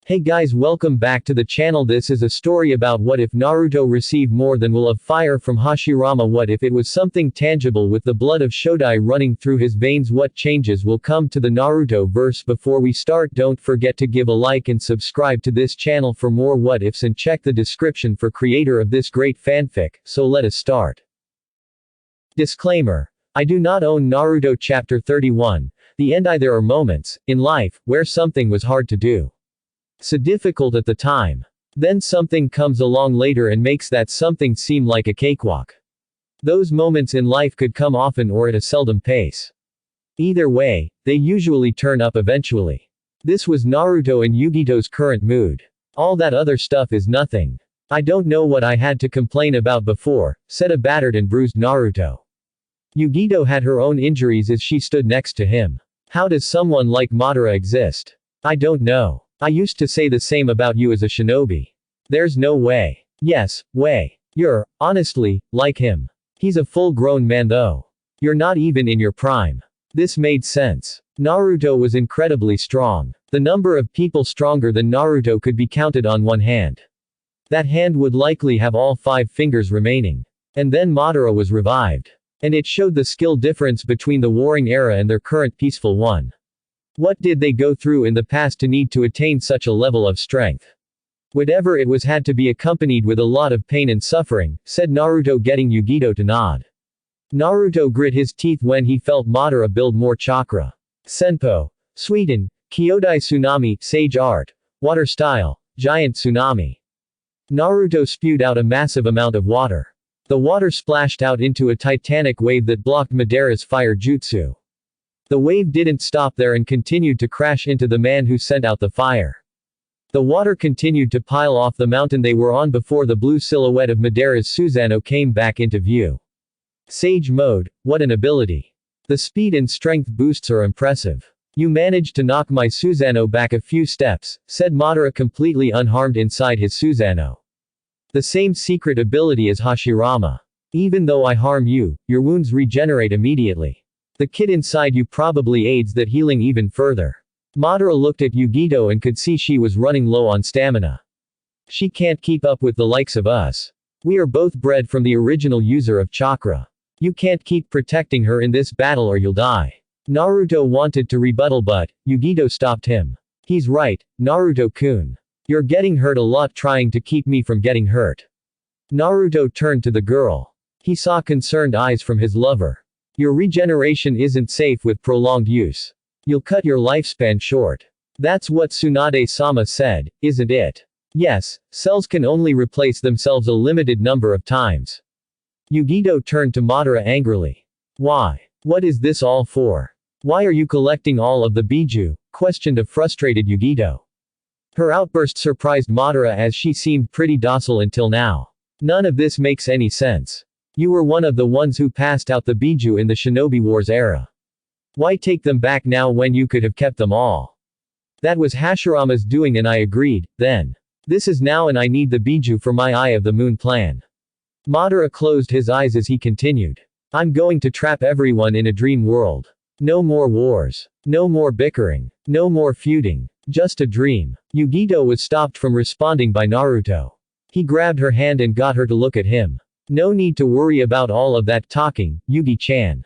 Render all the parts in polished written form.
Hey guys, welcome back to the channel. This is a story about what if Naruto received more than will of fire from Hashirama. What if it was something tangible with the blood of Shodai running through his veins? What changes will come to the Naruto verse? Before we start, don't forget to give a like and subscribe to this channel for more what ifs, and check the description for creator of this great fanfic. So let us start. Disclaimer. I do not own Naruto Chapter 31. The end. There are moments in life where something was hard to do. So difficult at the time. Then something comes along later and makes that something seem like a cakewalk. Those moments in life could come often or at a seldom pace. Either way, they usually turn up eventually. This was Naruto and Yugito's current mood. All that other stuff is nothing. I don't know what I had to complain about before, said a battered and bruised Naruto. Yugito had her own injuries as she stood next to him. How does someone like Madara exist? I don't know. I used to say the same about you as a shinobi. There's no way. Yes, way. You're, honestly, like him. He's a full-grown man though. You're not even in your prime. This made sense. Naruto was incredibly strong. The number of people stronger than Naruto could be counted on one hand. That hand would likely have all 5 fingers remaining. And then Madara was revived. And it showed the skill difference between the warring era and their current peaceful one. What did they go through in the past to need to attain such a level of strength? Whatever it was had to be accompanied with a lot of pain and suffering, said Naruto, getting Yugito to nod. Naruto grit his teeth when he felt Madara build more chakra. Senpo. Sweden. Kyodai Tsunami, Sage Art. Water Style. Giant Tsunami. Naruto spewed out a massive amount of water. The water splashed out into a titanic wave that blocked Madara's fire jutsu. The wave didn't stop there and continued to crash into the man who sent out the fire. The water continued to pile off the mountain they were on before the blue silhouette of Madara's Susanoo came back into view. Sage mode, what an ability. The speed and strength boosts are impressive. You managed to knock my Susanoo back a few steps, said Madara, completely unharmed inside his Susanoo. The same secret ability as Hashirama. Even though I harm you, your wounds regenerate immediately. The kid inside you probably aids that healing even further. Madara looked at Yugito and could see she was running low on stamina. She can't keep up with the likes of us. We are both bred from the original user of chakra. You can't keep protecting her in this battle or you'll die. Naruto wanted to rebuttal, but Yugito stopped him. He's right, Naruto-kun. You're getting hurt a lot trying to keep me from getting hurt. Naruto turned to the girl. He saw concerned eyes from his lover. Your regeneration isn't safe with prolonged use. You'll cut your lifespan short. That's what Tsunade-sama said, isn't it? Yes, cells can only replace themselves a limited number of times. Yugito turned to Madara angrily. Why? What is this all for? Why are you collecting all of the Biju? Questioned a frustrated Yugito. Her outburst surprised Madara as she seemed pretty docile until now. None of this makes any sense. You were one of the ones who passed out the Biju in the Shinobi Wars era. Why take them back now when you could have kept them all? That was Hashirama's doing and I agreed, then. This is now and I need the Biju for my Eye of the Moon plan. Madara closed his eyes as he continued. I'm going to trap everyone in a dream world. No more wars. No more bickering. No more feuding. Just a dream. Yugito was stopped from responding by Naruto. He grabbed her hand and got her to look at him. No need to worry about all of that talking, Yugi-chan.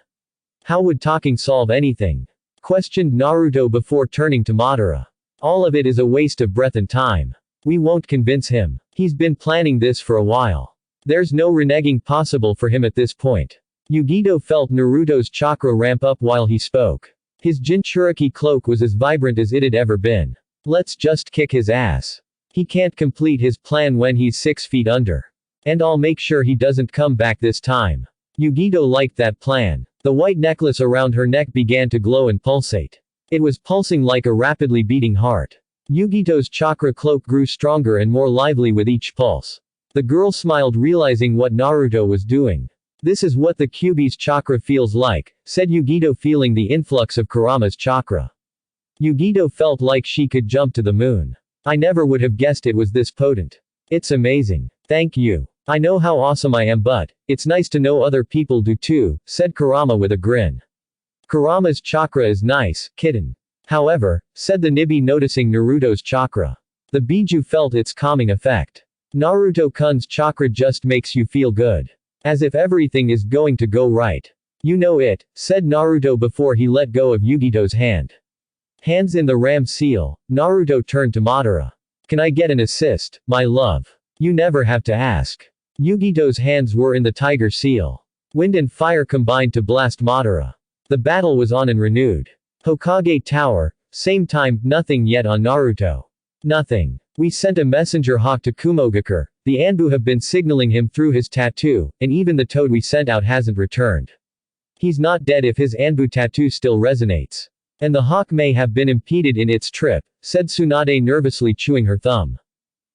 How would talking solve anything? Questioned Naruto before turning to Madara. All of it is a waste of breath and time. We won't convince him. He's been planning this for a while. There's no reneging possible for him at this point. Yugito felt Naruto's chakra ramp up while he spoke. His Jinchuriki cloak was as vibrant as it had ever been. Let's just kick his ass. He can't complete his plan when he's 6 feet under. And I'll make sure he doesn't come back this time. Yugito liked that plan. The white necklace around her neck began to glow and pulsate. It was pulsing like a rapidly beating heart. Yugito's chakra cloak grew stronger and more lively with each pulse. The girl smiled, realizing what Naruto was doing. This is what the Kyuubi's chakra feels like, said Yugito, feeling the influx of Kurama's chakra. Yugito felt like she could jump to the moon. I never would have guessed it was this potent. It's amazing. Thank you. I know how awesome I am, but it's nice to know other people do too, said Kurama with a grin. Kurama's chakra is nice, kitten. However, said the Nibi, noticing Naruto's chakra. The Biju felt its calming effect. Naruto-kun's chakra just makes you feel good. As if everything is going to go right. You know it, said Naruto before he let go of Yugito's hand. Hands in the ram seal, Naruto turned to Madara. Can I get an assist, my love? You never have to ask. Yugito's hands were in the tiger seal. Wind and fire combined to blast Madara. The battle was on and renewed. Hokage Tower, same time, nothing yet on Naruto. Nothing. We sent a messenger hawk to Kumogakure, the Anbu have been signaling him through his tattoo, and even the toad we sent out hasn't returned. He's not dead if his Anbu tattoo still resonates. And the hawk may have been impeded in its trip, said Tsunade nervously chewing her thumb.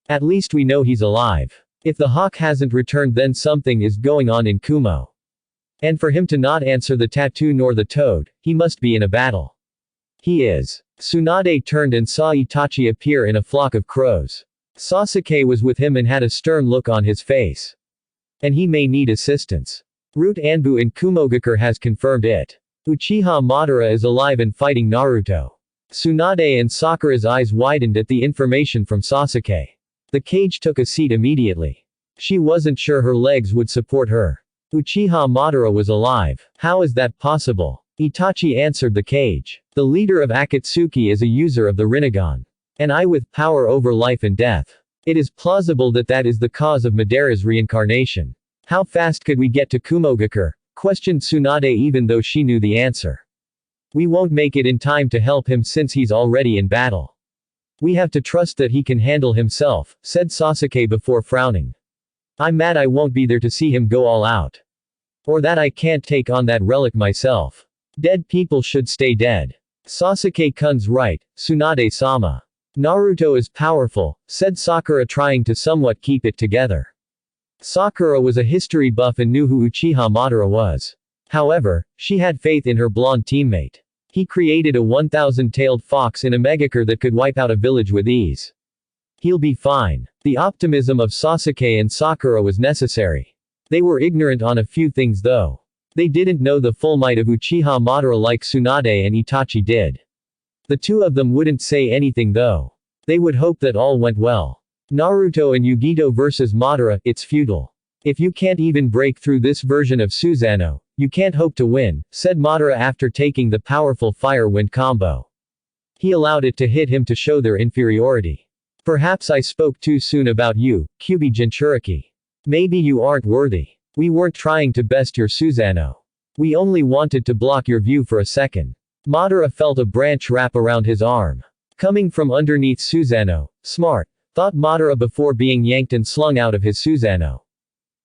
At least we know he's alive. If the hawk hasn't returned then something is going on in Kumo. And for him to not answer the tattoo nor the toad, he must be in a battle. He is. Tsunade turned and saw Itachi appear in a flock of crows. Sasuke was with him and had a stern look on his face. And he may need assistance. Root Anbu in Kumogakure has confirmed it. Uchiha Madara is alive and fighting Naruto. Tsunade and Sakura's eyes widened at the information from Sasuke. The cage took a seat immediately. She wasn't sure her legs would support her. Uchiha Madara was alive. How is that possible? Itachi answered the cage. The leader of Akatsuki is a user of the Rinnegan. And I with power over life and death. It is plausible that that is the cause of Madara's reincarnation. How fast could we get to Kumogakure? Questioned Tsunade even though she knew the answer. We won't make it in time to help him since he's already in battle. We have to trust that he can handle himself, said Sasuke before frowning. I'm mad I won't be there to see him go all out. Or that I can't take on that relic myself. Dead people should stay dead. Sasuke-kun's right, Tsunade-sama. Naruto is powerful, said Sakura trying to somewhat keep it together. Sakura was a history buff and knew who Uchiha Madara was. However, she had faith in her blonde teammate. He created a 1,000-tailed fox in a megacure that could wipe out a village with ease. He'll be fine. The optimism of Sasuke and Sakura was necessary. They were ignorant on a few things though. They didn't know the full might of Uchiha Madara like Tsunade and Itachi did. The two of them wouldn't say anything though. They would hope that all went well. Naruto and Yugito versus Madara, it's futile. If you can't even break through this version of Susanoo, you can't hope to win, said Madara after taking the powerful fire wind combo. He allowed it to hit him to show their inferiority. Perhaps I spoke too soon about you, Kyuubi Jinchuriki. Maybe you aren't worthy. We weren't trying to best your Susanoo. We only wanted to block your view for a second. Madara felt a branch wrap around his arm. Coming from underneath Susanoo. Smart, thought Madara before being yanked and slung out of his Susanoo.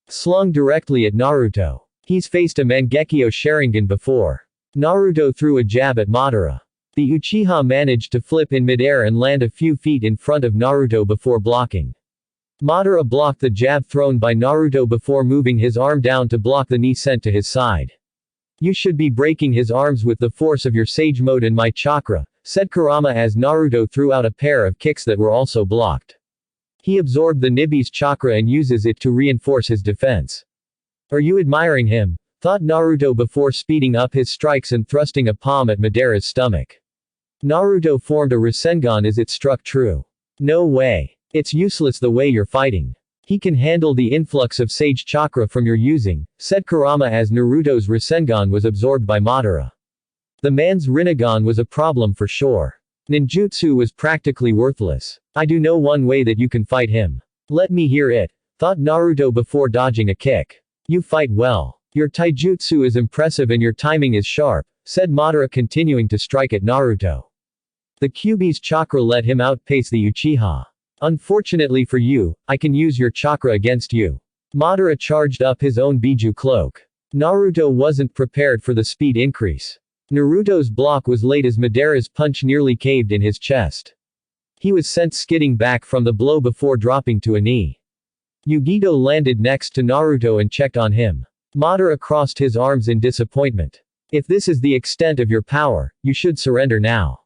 Slung directly at Naruto. He's faced a Mangekyo Sharingan before. Naruto threw a jab at Madara. The Uchiha managed to flip in midair and land a few feet in front of Naruto before blocking. Madara blocked the jab thrown by Naruto before moving his arm down to block the knee sent to his side. You should be breaking his arms with the force of your sage mode and my chakra, said Kurama as Naruto threw out a pair of kicks that were also blocked. He absorbed the Nibi's chakra and uses it to reinforce his defense. Are you admiring him? Thought Naruto before speeding up his strikes and thrusting a palm at Madara's stomach. Naruto formed a Rasengan as it struck true. No way. It's useless the way you're fighting. He can handle the influx of sage chakra from your using, said Kurama as Naruto's Rasengan was absorbed by Madara. The man's Rinnegan was a problem for sure. Ninjutsu was practically worthless. I do know one way that you can fight him. Let me hear it, thought Naruto before dodging a kick. You fight well. Your taijutsu is impressive and your timing is sharp, said Madara continuing to strike at Naruto. The Kyuubi's chakra let him outpace the Uchiha. Unfortunately for you, I can use your chakra against you. Madara charged up his own Biju cloak. Naruto wasn't prepared for the speed increase. Naruto's block was late as Madara's punch nearly caved in his chest. He was sent skidding back from the blow before dropping to a knee. Yugito landed next to Naruto and checked on him. Madara crossed his arms in disappointment. If this is the extent of your power, you should surrender now.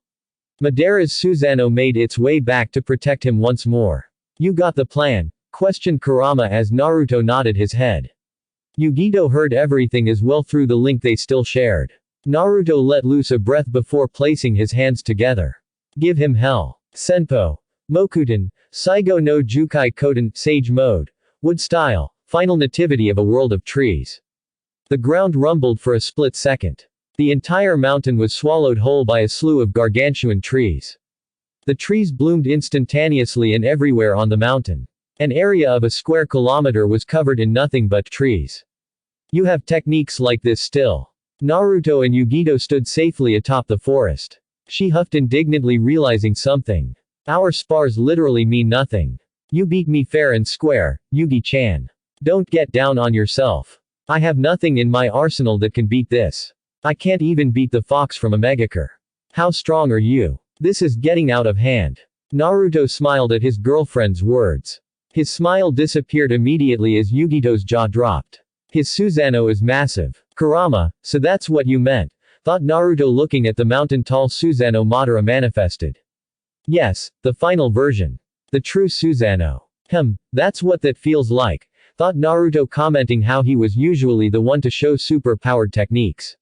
Madara's Susanoo made its way back to protect him once more. You got the plan? Questioned Kurama as Naruto nodded his head. Yugito heard everything as well through the link they still shared. Naruto let loose a breath before placing his hands together. Give him hell. Senpo. Mokuten, Saigo no Jukai Koten, Sage Mode. Wood Style, Final Nativity of a World of Trees. The ground rumbled for a split second. The entire mountain was swallowed whole by a slew of gargantuan trees. The trees bloomed instantaneously and everywhere on the mountain. An area of a square kilometer was covered in nothing but trees. You have techniques like this still. Naruto and Yugito stood safely atop the forest. She huffed indignantly, realizing something. Our spars literally mean nothing. You beat me fair and square, Yugi-chan. Don't get down on yourself. I have nothing in my arsenal that can beat this. I can't even beat the fox from a Megakure. How strong are you? This is getting out of hand. Naruto smiled at his girlfriend's words. His smile disappeared immediately as Yugito's jaw dropped. His Susanoo is massive. Kurama, so that's what you meant, thought Naruto looking at the mountain-tall Susanoo Madara manifested. Yes, the final version. The true Susanoo. That's what that feels like, thought Naruto, commenting how he was usually the one to show super-powered techniques.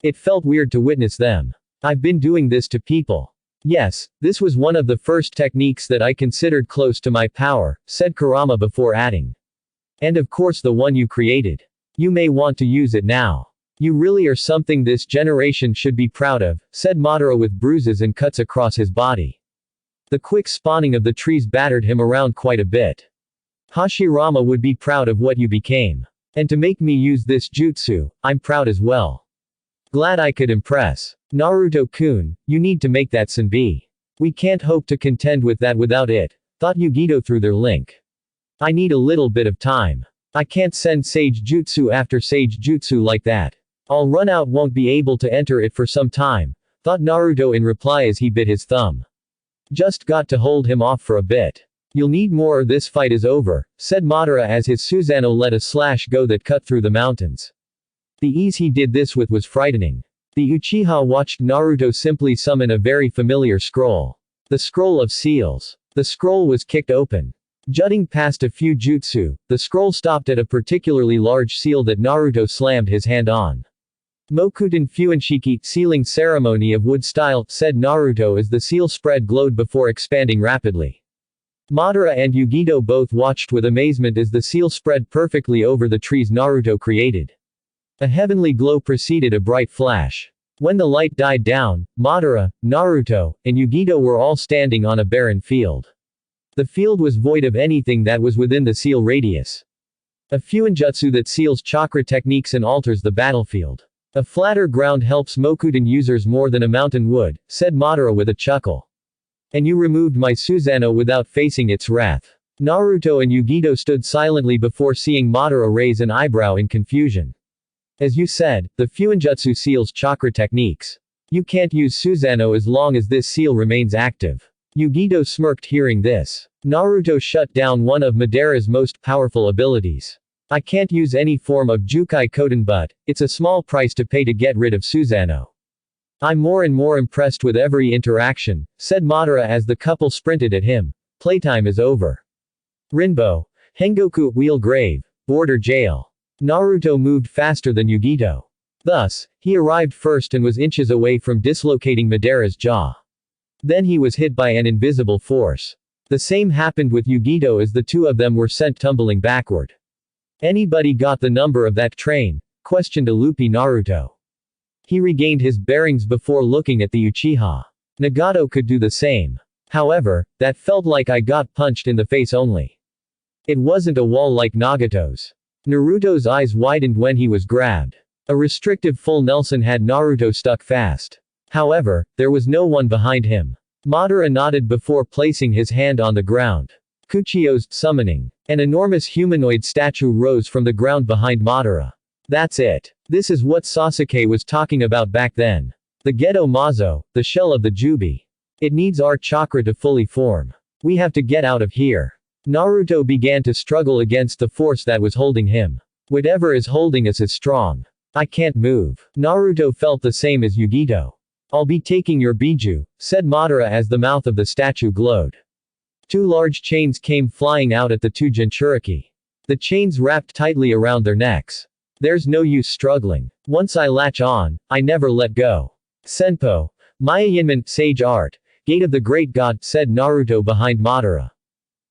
It felt weird to witness them. I've been doing this to people. Yes, this was one of the first techniques that I considered close to my power, said Kurama before adding. And of course the one you created. You may want to use it now. You really are something this generation should be proud of, said Madara with bruises and cuts across his body. The quick spawning of the trees battered him around quite a bit. Hashirama would be proud of what you became. And to make me use this jutsu, I'm proud as well. Glad I could impress. Naruto-kun, you need to make that senbi. We can't hope to contend with that without it, thought Yugito through their link. I need a little bit of time. I can't send Sage Jutsu after Sage Jutsu like that. I'll run out, won't be able to enter it for some time, thought Naruto in reply as he bit his thumb. Just got to hold him off for a bit. You'll need more or this fight is over, said Madara as his Susanoo let a slash go that cut through the mountains. The ease he did this with was frightening. The Uchiha watched Naruto simply summon a very familiar scroll. The Scroll of Seals. The scroll was kicked open. Jutting past a few jutsu, the scroll stopped at a particularly large seal that Naruto slammed his hand on. Mokuten Fuinshiki, sealing ceremony of wood style, said Naruto as the seal spread glowed before expanding rapidly. Madara and Yugito both watched with amazement as the seal spread perfectly over the trees Naruto created. A heavenly glow preceded a bright flash. When the light died down, Madara, Naruto, and Yugito were all standing on a barren field. The field was void of anything that was within the seal radius. A fuinjutsu that seals chakra techniques and alters the battlefield. A flatter ground helps Mokuten users more than a mountain would, said Madara with a chuckle. And you removed my Susanoo without facing its wrath. Naruto and Yugito stood silently before seeing Madara raise an eyebrow in confusion. As you said, the fuinjutsu seals chakra techniques. You can't use Susanoo as long as this seal remains active. Yugito smirked hearing this. Naruto shut down one of Madara's most powerful abilities. I can't use any form of Jukai Koten, but it's a small price to pay to get rid of Susanoo. I'm more and more impressed with every interaction, said Madara as the couple sprinted at him. Playtime is over. Rinbo. Hengoku, Wheel Grave. Border Jail. Naruto moved faster than Yugito. Thus, he arrived first and was inches away from dislocating Madara's jaw. Then he was hit by an invisible force. The same happened with Yugito as the two of them were sent tumbling backward. Anybody got the number of that train? Questioned a loopy Naruto. He regained his bearings before looking at the Uchiha. Nagato could do the same. However, that felt like I got punched in the face only. It wasn't a wall like Nagato's. Naruto's eyes widened when he was grabbed. A restrictive full Nelson had Naruto stuck fast. However, there was no one behind him. Madara nodded before placing his hand on the ground. Kuchio's summoning. An enormous humanoid statue rose from the ground behind Madara. That's it. This is what Sasuke was talking about back then. The Geto Mazo, the shell of the Jubi. It needs our chakra to fully form. We have to get out of here. Naruto began to struggle against the force that was holding him. Whatever is holding us is strong. I can't move. Naruto felt the same as Yugito. I'll be taking your Biju, said Madara as the mouth of the statue glowed. Two large chains came flying out at the two Jinchuriki. The chains wrapped tightly around their necks. There's no use struggling. Once I latch on, I never let go. Senpo. Maya Yinman, Sage Art. Gate of the Great God, said Naruto behind Madara.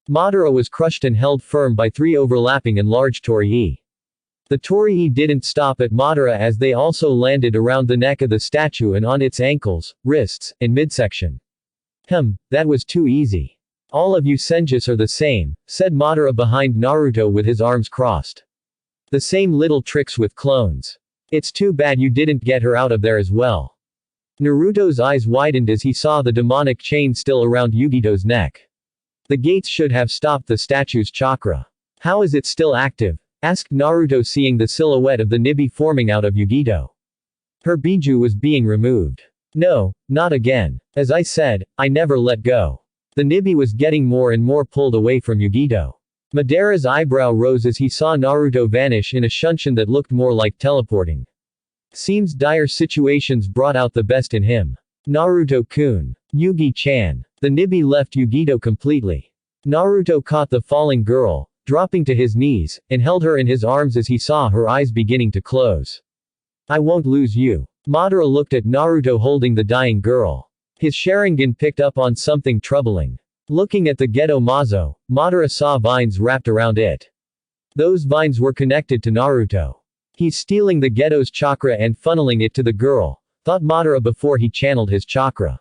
Madara was crushed and held firm by 3 overlapping and large torii. The torii didn't stop at Madara as they also landed around the neck of the statue and on its ankles, wrists, and midsection. That was too easy. All of you Senjus are the same, said Madara behind Naruto with his arms crossed. The same little tricks with clones. It's too bad you didn't get her out of there as well. Naruto's eyes widened as he saw the demonic chain still around Yugito's neck. The gates should have stopped the statue's chakra. How is it still active? Asked Naruto, seeing the silhouette of the Nibi forming out of Yugito. Her Biju was being removed. No, not again. As I said, I never let go. The Nibi was getting more and more pulled away from Yugito. Madara's eyebrow rose as he saw Naruto vanish in a shunshin that looked more like teleporting. Seems dire situations brought out the best in him. Naruto-kun. Yugi-chan. The Nibi left Yugito completely. Naruto caught the falling girl, dropping to his knees, and held her in his arms as he saw her eyes beginning to close. I won't lose you. Madara looked at Naruto holding the dying girl. His Sharingan picked up on something troubling. Looking at the Geto Mazo, Madara saw vines wrapped around it. Those vines were connected to Naruto. He's stealing the Geto's chakra and funneling it to the girl, thought Madara before he channeled his chakra.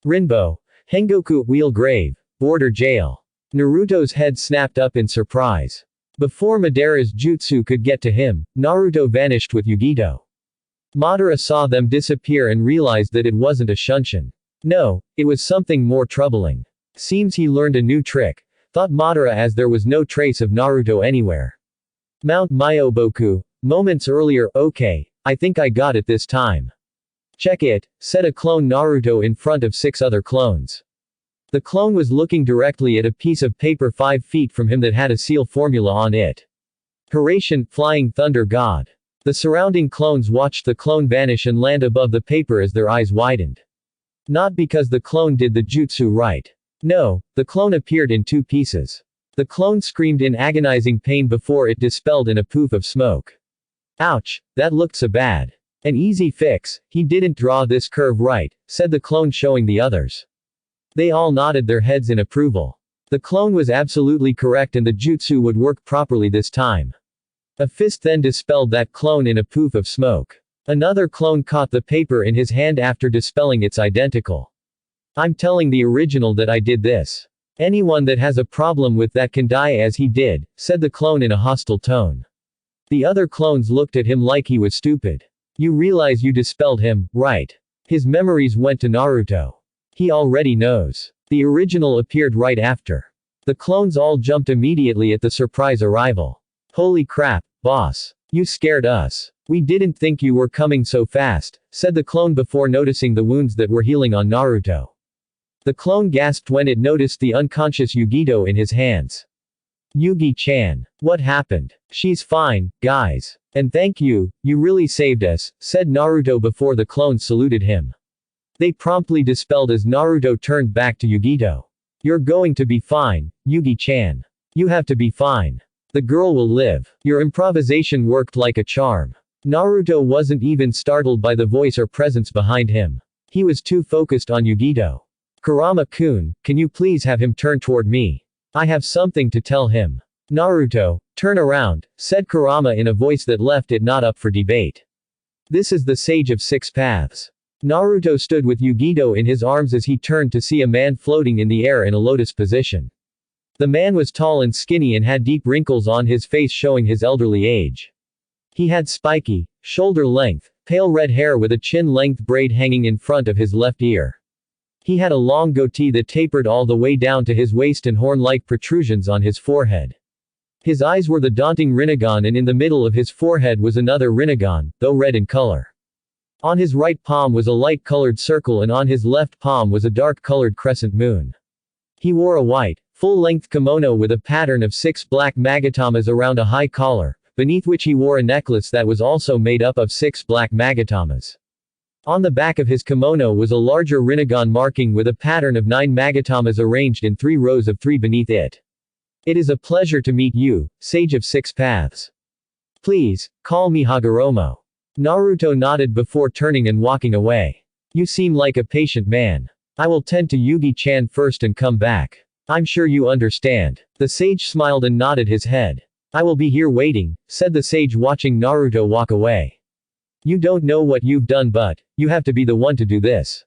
Rinbo. Hengoku, Wheel Grave. Border Jail. Naruto's head snapped up in surprise. Before Madara's jutsu could get to him, Naruto vanished with Yugito. Madara saw them disappear and realized that it wasn't a shunshin. No, it was something more troubling. Seems he learned a new trick, thought Madara as there was no trace of Naruto anywhere. Mount Myoboku. Moments earlier, okay, I think I got it this time. Check it, said a clone Naruto in front of 6 other clones. The clone was looking directly at a piece of paper 5 feet from him that had a seal formula on it. Hiraishin, Flying Thunder God. The surrounding clones watched the clone vanish and land above the paper as their eyes widened. Not because the clone did the jutsu right. No, the clone appeared in 2 pieces. The clone screamed in agonizing pain before it dispelled in a poof of smoke. Ouch, that looked so bad. An easy fix, he didn't draw this curve right, said the clone showing the others. They all nodded their heads in approval. The clone was absolutely correct and the jutsu would work properly this time. A fist then dispelled that clone in a poof of smoke. Another clone caught the paper in his hand after dispelling its identical. I'm telling the original that I did this. Anyone that has a problem with that can die as he did, said the clone in a hostile tone. The other clones looked at him like he was stupid. You realize you dispelled him, right? His memories went to Naruto. He already knows. The original appeared right after. The clones all jumped immediately at the surprise arrival. Holy crap, boss. You scared us. We didn't think you were coming so fast, said the clone before noticing the wounds that were healing on Naruto. The clone gasped when it noticed the unconscious Yugito in his hands. Yugi-chan. What happened? She's fine, guys. And thank you, you really saved us, said Naruto before the clones saluted him. They promptly dispelled as Naruto turned back to Yugito. You're going to be fine, Yugi-chan. You have to be fine. The girl will live. Your improvisation worked like a charm. Naruto wasn't even startled by the voice or presence behind him. He was too focused on Yugito. Kurama-kun, can you please have him turn toward me? I have something to tell him. Naruto, turn around, said Kurama in a voice that left it not up for debate. This is the Sage of 6 Paths. Naruto stood with Yugito in his arms as he turned to see a man floating in the air in a lotus position. The man was tall and skinny and had deep wrinkles on his face showing his elderly age. He had spiky, shoulder-length, pale red hair with a chin-length braid hanging in front of his left ear. He had a long goatee that tapered all the way down to his waist and horn-like protrusions on his forehead. His eyes were the daunting Rinnegan and in the middle of his forehead was another Rinnegan, though red in color. On his right palm was a light-colored circle and on his left palm was a dark-colored crescent moon. He wore a white, full-length kimono with a pattern of 6 black magatamas around a high collar, beneath which he wore a necklace that was also made up of 6 black magatamas. On the back of his kimono was a larger Rinnegan marking with a pattern of 9 magatamas arranged in 3 rows of 3 beneath it. It is a pleasure to meet you, Sage of 6 Paths. Please, call me Hagoromo. Naruto nodded before turning and walking away. You seem like a patient man. I will tend to Yugi-chan first and come back. I'm sure you understand. The sage smiled and nodded his head. I will be here waiting, said the sage watching Naruto walk away. You don't know what you've done, but you have to be the one to do this.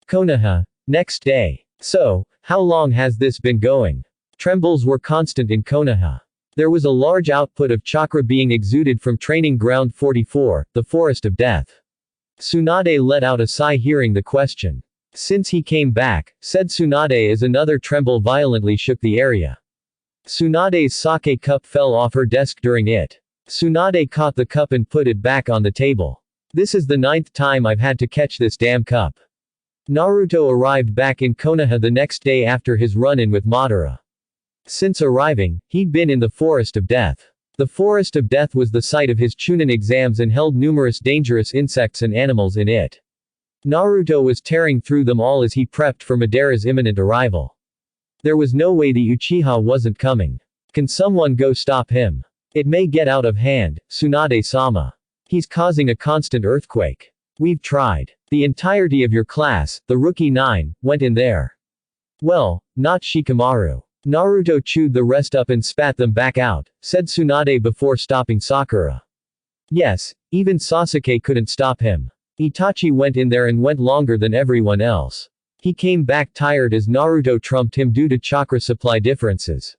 Konoha. Next day. So, how long has this been going? Trembles were constant in Konoha. There was a large output of chakra being exuded from Training Ground 44, the Forest of Death. Tsunade let out a sigh hearing the question. Since he came back, said Tsunade as another tremble violently shook the area. Tsunade's sake cup fell off her desk during it. Tsunade caught the cup and put it back on the table. This is the 9th time I've had to catch this damn cup. Naruto arrived back in Konoha the next day after his run-in with Madara. Since arriving, he'd been in the Forest of Death. The Forest of Death was the site of his Chunin exams and held numerous dangerous insects and animals in it. Naruto was tearing through them all as he prepped for Madara's imminent arrival. There was no way the Uchiha wasn't coming. Can someone go stop him? It may get out of hand, Tsunade-sama. He's causing a constant earthquake. We've tried. The entirety of your class, the rookie 9, went in there. Well, not Shikamaru. Naruto chewed the rest up and spat them back out, said Tsunade before stopping Sakura. Yes, even Sasuke couldn't stop him. Itachi went in there and went longer than everyone else. He came back tired as Naruto trumped him due to chakra supply differences.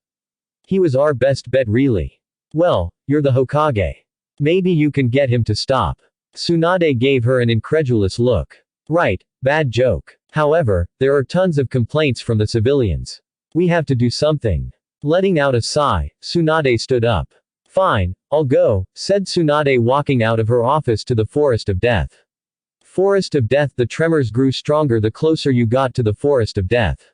He was our best bet really. Well, you're the Hokage. Maybe you can get him to stop. Tsunade gave her an incredulous look. Right, bad joke. However, there are tons of complaints from the civilians. We have to do something. Letting out a sigh, Tsunade stood up. Fine, I'll go, said Tsunade walking out of her office to the Forest of Death. Forest of Death. The tremors grew stronger the closer you got to the Forest of Death.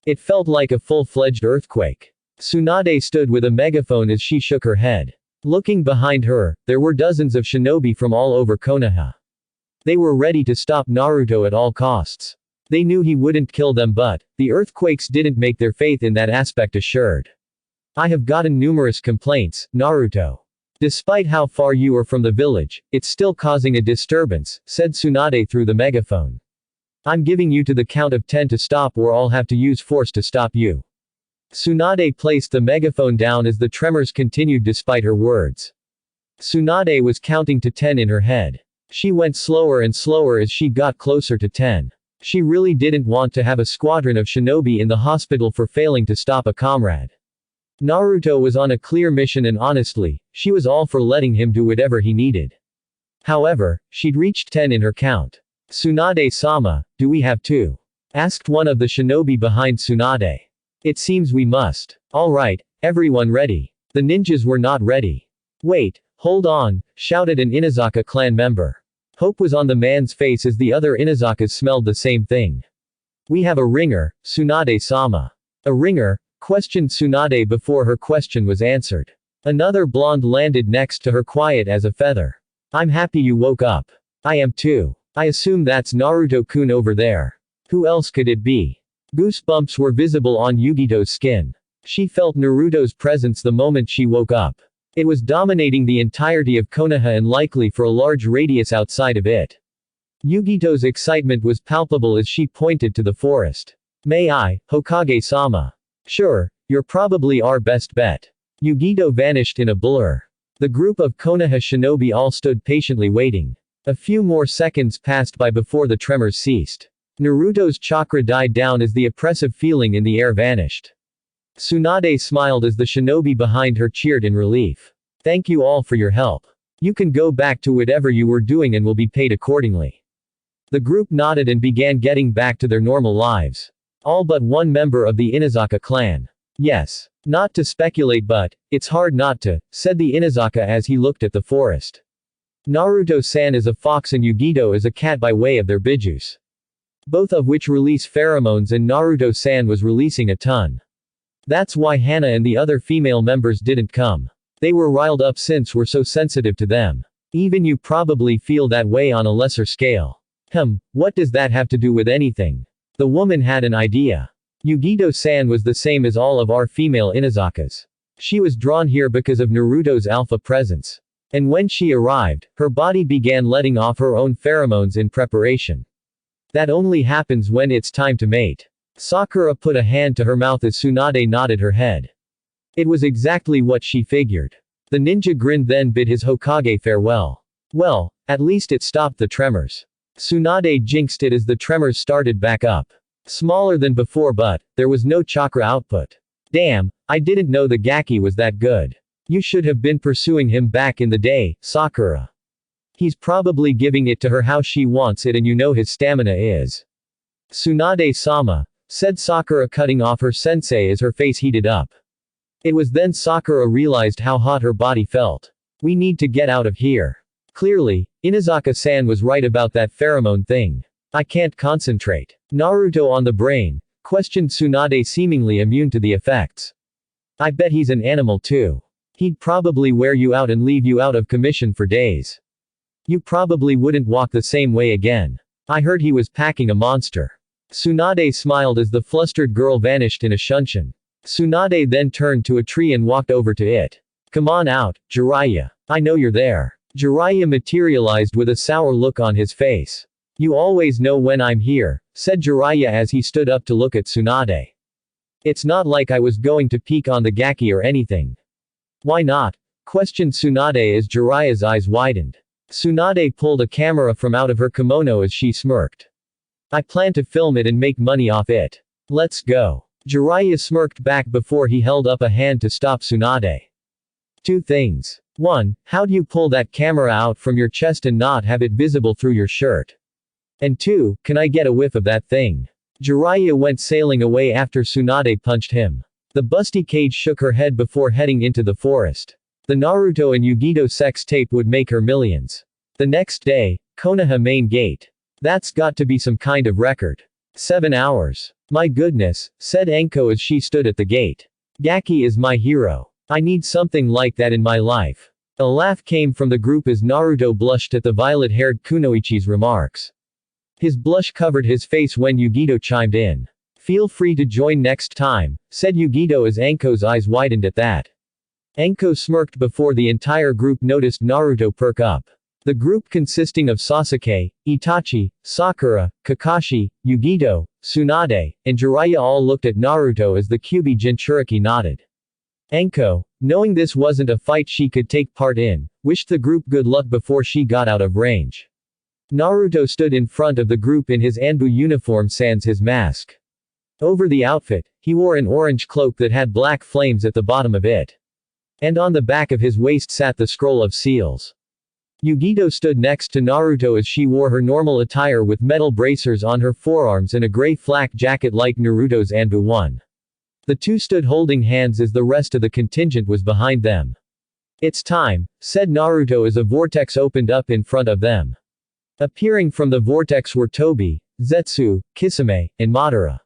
It felt like a full-fledged earthquake. Tsunade stood with a megaphone as she shook her head. Looking behind her, there were dozens of shinobi from all over Konoha. They were ready to stop Naruto at all costs. They knew he wouldn't kill them, but the earthquakes didn't make their faith in that aspect assured. I have gotten numerous complaints, Naruto. Despite how far you are from the village, it's still causing a disturbance, said Tsunade through the megaphone. I'm giving you to the count of 10 to stop, or I'll have to use force to stop you. Tsunade placed the megaphone down as the tremors continued despite her words. Tsunade was counting to 10 in her head. She went slower and slower as she got closer to 10. She really didn't want to have a squadron of shinobi in the hospital for failing to stop a comrade. Naruto was on a clear mission and honestly, she was all for letting him do whatever he needed. However, she'd reached 10 in her count. Tsunade-sama, do we have to? Asked one of the shinobi behind Tsunade. It seems we must. Alright, everyone ready. The ninjas were not ready. Wait, hold on, shouted an Inazaka clan member. Hope was on the man's face as the other Inazakas smelled the same thing. We have a ringer, Tsunade-sama. A ringer? Questioned Tsunade before her question was answered. Another blonde landed next to her quiet as a feather. I'm happy you woke up. I am too. I assume that's Naruto-kun over there. Who else could it be? Goosebumps were visible on Yugito's skin. She felt Naruto's presence the moment she woke up. It was dominating the entirety of Konoha and likely for a large radius outside of it. Yugito's excitement was palpable as she pointed to the forest. May I, Hokage-sama? Sure, you're probably our best bet. Yugito vanished in a blur. The group of Konoha shinobi all stood patiently waiting. A few more seconds passed by before the tremors ceased. Naruto's chakra died down as the oppressive feeling in the air vanished. Tsunade smiled as the shinobi behind her cheered in relief. Thank you all for your help. You can go back to whatever you were doing and will be paid accordingly. The group nodded and began getting back to their normal lives. All but one member of the Inazaka clan. Yes. Not to speculate, but it's hard not to, said the Inazaka as he looked at the forest. Naruto-san is a fox and Yugito is a cat by way of their bijus. Both of which release pheromones, and Naruto-san was releasing a ton. That's why Hana and the other female members didn't come. They were riled up since we're so sensitive to them. Even you probably feel that way on a lesser scale. What does that have to do with anything? The woman had an idea. Yugito-san was the same as all of our female Inazakas. She was drawn here because of Naruto's alpha presence. And when she arrived, her body began letting off her own pheromones in preparation. That only happens when it's time to mate. Sakura put a hand to her mouth as Tsunade nodded her head. It was exactly what she figured. The ninja grinned then bid his Hokage farewell. Well, at least it stopped the tremors. Tsunade jinxed it as the tremors started back up. Smaller than before, but there was no chakra output. Damn, I didn't know the Gaki was that good. You should have been pursuing him back in the day, Sakura. He's probably giving it to her how she wants it, and you know his stamina is. Tsunade-sama, said Sakura, cutting off her sensei as her face heated up. It was then Sakura realized how hot her body felt. We need to get out of here. Clearly, Inazaka-san was right about that pheromone thing. I can't concentrate. Naruto on the brain? Questioned Tsunade, seemingly immune to the effects. I bet he's an animal too. He'd probably wear you out and leave you out of commission for days. You probably wouldn't walk the same way again. I heard he was packing a monster. Tsunade smiled as the flustered girl vanished in a shunshin. Tsunade then turned to a tree and walked over to it. Come on out, Jiraiya. I know you're there. Jiraiya materialized with a sour look on his face. You always know when I'm here, said Jiraiya as he stood up to look at Tsunade. It's not like I was going to peek on the Gaki or anything. Why not? Questioned Tsunade as Jiraiya's eyes widened. Tsunade pulled a camera from out of her kimono as she smirked. I plan to film it and make money off it. Let's go. Jiraiya smirked back before he held up a hand to stop Tsunade. Two things. 1. How'd you pull that camera out from your chest and not have it visible through your shirt? And 2. Can I get a whiff of that thing? Jiraiya went sailing away after Tsunade punched him. The busty cage shook her head before heading into the forest. The Naruto and Yugito sex tape would make her millions. The next day, Konoha main gate. That's got to be some kind of record. 7 hours. My goodness, said Enko as she stood at the gate. Gaki is my hero. I need something like that in my life. A laugh came from the group as Naruto blushed at the violet-haired Kunoichi's remarks. His blush covered his face when Yugito chimed in. Feel free to join next time, said Yugito as Enko's eyes widened at that. Enko smirked before the entire group noticed Naruto perk up. The group consisting of Sasuke, Itachi, Sakura, Kakashi, Yugito, Tsunade, and Jiraiya all looked at Naruto as the Kyuubi Jinchuriki nodded. Enko, knowing this wasn't a fight she could take part in, wished the group good luck before she got out of range. Naruto stood in front of the group in his Anbu uniform sans his mask. Over the outfit, he wore an orange cloak that had black flames at the bottom of it. And on the back of his waist sat the scroll of seals. Yugito stood next to Naruto as she wore her normal attire with metal bracers on her forearms and a gray flak jacket like Naruto's Anbu one. The two stood holding hands as the rest of the contingent was behind them. It's time, said Naruto as a vortex opened up in front of them. Appearing from the vortex were Tobi, Zetsu, Kisame, and Madara.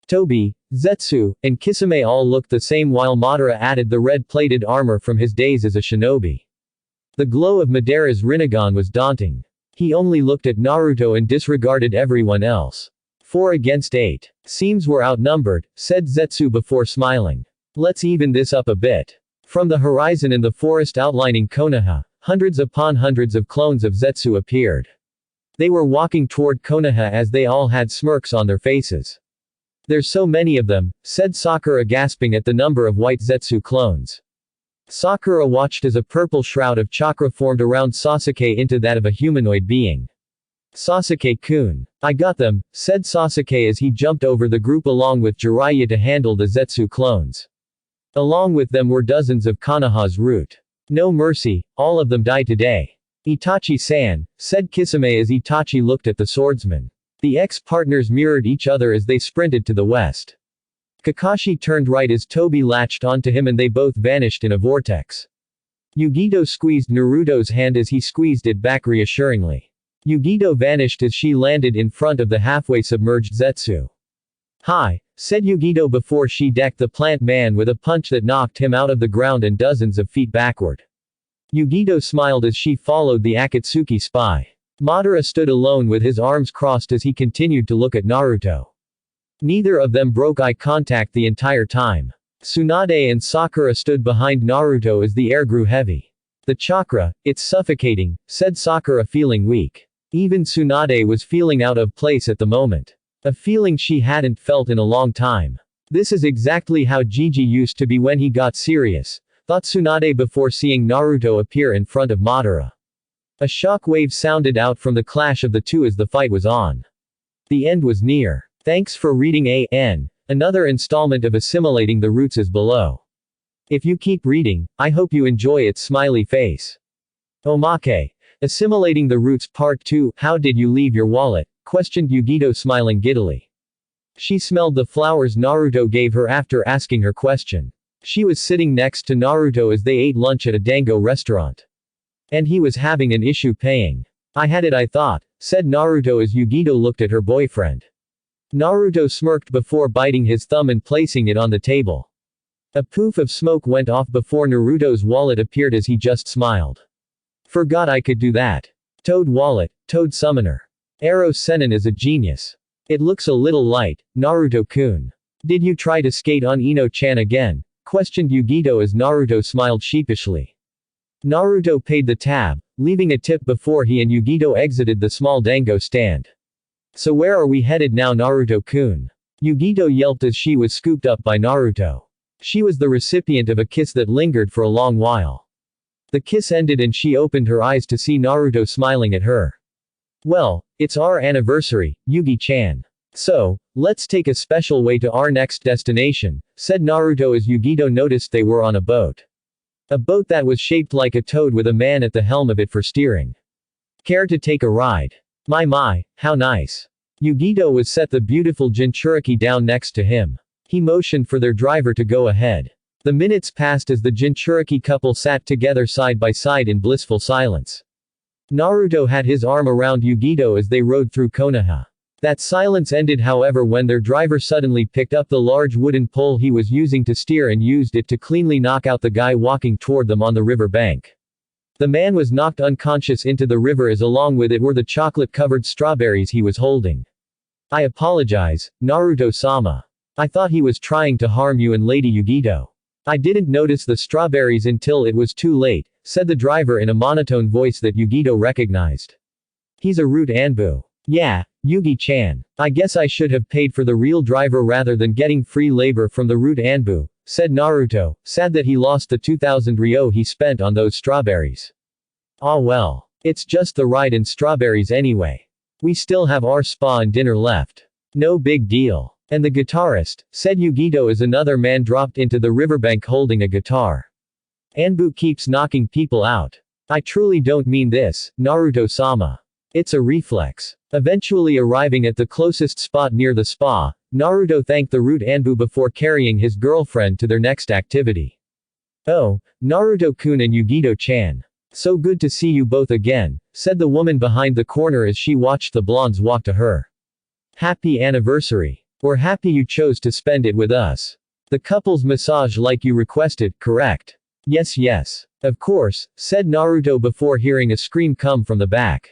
Tobi, Zetsu, and Kisame all looked the same while Madara added the red-plated armor from his days as a shinobi. The glow of Madara's Rinnegan was daunting. He only looked at Naruto and disregarded everyone else. 4 against 8. Seems we're outnumbered, said Zetsu before smiling. Let's even this up a bit. From the horizon in the forest outlining Konoha, hundreds upon hundreds of clones of Zetsu appeared. They were walking toward Konoha as they all had smirks on their faces. There's so many of them, said Sakura, gasping at the number of white Zetsu clones. Sakura watched as a purple shroud of chakra formed around Sasuke into that of a humanoid being. Sasuke-kun. I got them, said Sasuke as he jumped over the group along with Jiraiya to handle the Zetsu clones. Along with them were dozens of Konoha's root. No mercy, all of them die today. Itachi-san, said Kisame as Itachi looked at the swordsman. The ex-partners mirrored each other as they sprinted to the west. Kakashi turned right as Tobi latched onto him and they both vanished in a vortex. Yugito squeezed Naruto's hand as he squeezed it back reassuringly. Yugito vanished as she landed in front of the halfway submerged Zetsu. Hi, said Yugito before she decked the plant man with a punch that knocked him out of the ground and dozens of feet backward. Yugito smiled as she followed the Akatsuki spy. Madara stood alone with his arms crossed as he continued to look at Naruto. Neither of them broke eye contact the entire time. Tsunade and Sakura stood behind Naruto as the air grew heavy. The chakra, it's suffocating, said Sakura feeling weak. Even Tsunade was feeling out of place at the moment. A feeling she hadn't felt in a long time. This is exactly how Gigi used to be when he got serious, thought Tsunade before seeing Naruto appear in front of Madara. A shock wave sounded out from the clash of the two as the fight was on. The end was near. Thanks for reading AN. Another installment of Assimilating the Roots is below. If you keep reading, I hope you enjoy its smiley face. Omake. Assimilating the Roots Part 2. How did you leave your wallet? Questioned Yugito smiling giddily. She smelled the flowers Naruto gave her after asking her question. She was sitting next to Naruto as they ate lunch at a dango restaurant. And he was having an issue paying. I had it, I thought, said Naruto as Yugito looked at her boyfriend. Naruto smirked before biting his thumb and placing it on the table. A poof of smoke went off before Naruto's wallet appeared as he just smiled. Forgot I could do that. Toad wallet, Toad summoner. Arrow Sennin is a genius. It looks a little light, Naruto-kun. Did you try to skate on Ino-chan again? Questioned Yugito as Naruto smiled sheepishly. Naruto paid the tab, leaving a tip before he and Yugito exited the small dango stand. So where are we headed now, Naruto-kun? Yugito yelped as she was scooped up by Naruto. She was the recipient of a kiss that lingered for a long while. The kiss ended and she opened her eyes to see Naruto smiling at her. Well, it's our anniversary, Yugi-chan. So, let's take a special way to our next destination, said Naruto as Yugito noticed they were on a boat. A boat that was shaped like a toad with a man at the helm of it for steering. Care to take a ride? My, how nice. Yugito was set the beautiful Jinchuriki down next to him. He motioned for their driver to go ahead. The minutes passed as the Jinchuriki couple sat together side by side in blissful silence. Naruto had his arm around Yugito as they rode through Konoha. That silence ended however when their driver suddenly picked up the large wooden pole he was using to steer and used it to cleanly knock out the guy walking toward them on the river bank. The man was knocked unconscious into the river as along with it were the chocolate-covered strawberries he was holding. I apologize, Naruto-sama. I thought he was trying to harm you and Lady Yugito. I didn't notice the strawberries until it was too late, said the driver in a monotone voice that Yugito recognized. He's a rude Anbu. Yeah, Yugi-chan. I guess I should have paid for the real driver rather than getting free labor from the rude Anbu, said Naruto, sad that he lost the 2,000 ryo he spent on those strawberries. Ah well. It's just the ride and strawberries anyway. We still have our spa and dinner left. No big deal. And the guitarist, said Yugito as another man dropped into the riverbank holding a guitar. Anbu keeps knocking people out. I truly don't mean this, Naruto-sama. It's a reflex. Eventually arriving at the closest spot near the spa, Naruto thanked the rude Anbu before carrying his girlfriend to their next activity. Oh, Naruto-kun and Yugito-chan. So good to see you both again, said the woman behind the corner as she watched the blondes walk to her. Happy anniversary. We're happy you chose to spend it with us. The couple's massage like you requested, correct? Yes. Of course, said Naruto before hearing a scream come from the back.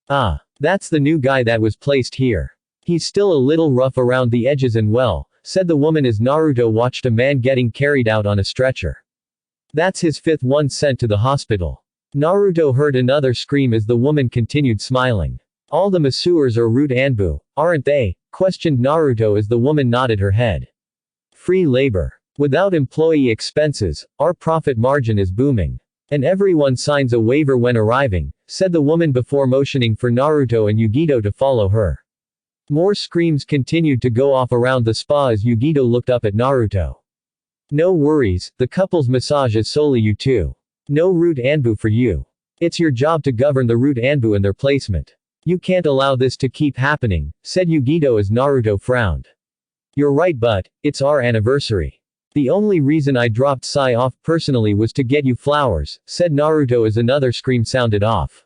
Ah, that's the new guy that was placed here. He's still a little rough around the edges and well, said the woman as Naruto watched a man getting carried out on a stretcher. That's his fifth one sent to the hospital. Naruto heard another scream as the woman continued smiling. All the masseurs are rude Anbu, aren't they? Questioned Naruto as the woman nodded her head. Free labor. Without employee expenses, our profit margin is booming. And everyone signs a waiver when arriving, said the woman before motioning for Naruto and Yugito to follow her. More screams continued to go off around the spa as Yugito looked up at Naruto. No worries, the couple's massage is solely you two. No rude Anbu for you. It's your job to govern the rude Anbu and their placement. You can't allow this to keep happening, said Yugito as Naruto frowned. You're right, but it's our anniversary. The only reason I dropped Sai off personally was to get you flowers, said Naruto as another scream sounded off.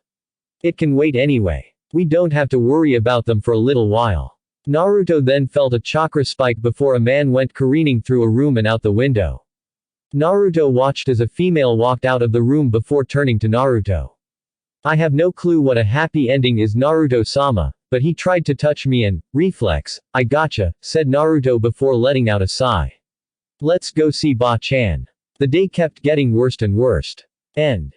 It can wait anyway. We don't have to worry about them for a little while. Naruto then felt a chakra spike before a man went careening through a room and out the window. Naruto watched as a female walked out of the room before turning to Naruto. I have no clue what a happy ending is, Naruto-sama, but he tried to touch me and, reflex, I gotcha, said Naruto before letting out a sigh. Let's go see Ba-chan. The day kept getting worse and worse. End.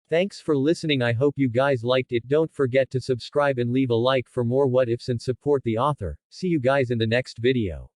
Thanks for listening. I hope you guys liked it. Don't forget to subscribe and leave a like for more what ifs and support the author. See you guys in the next video.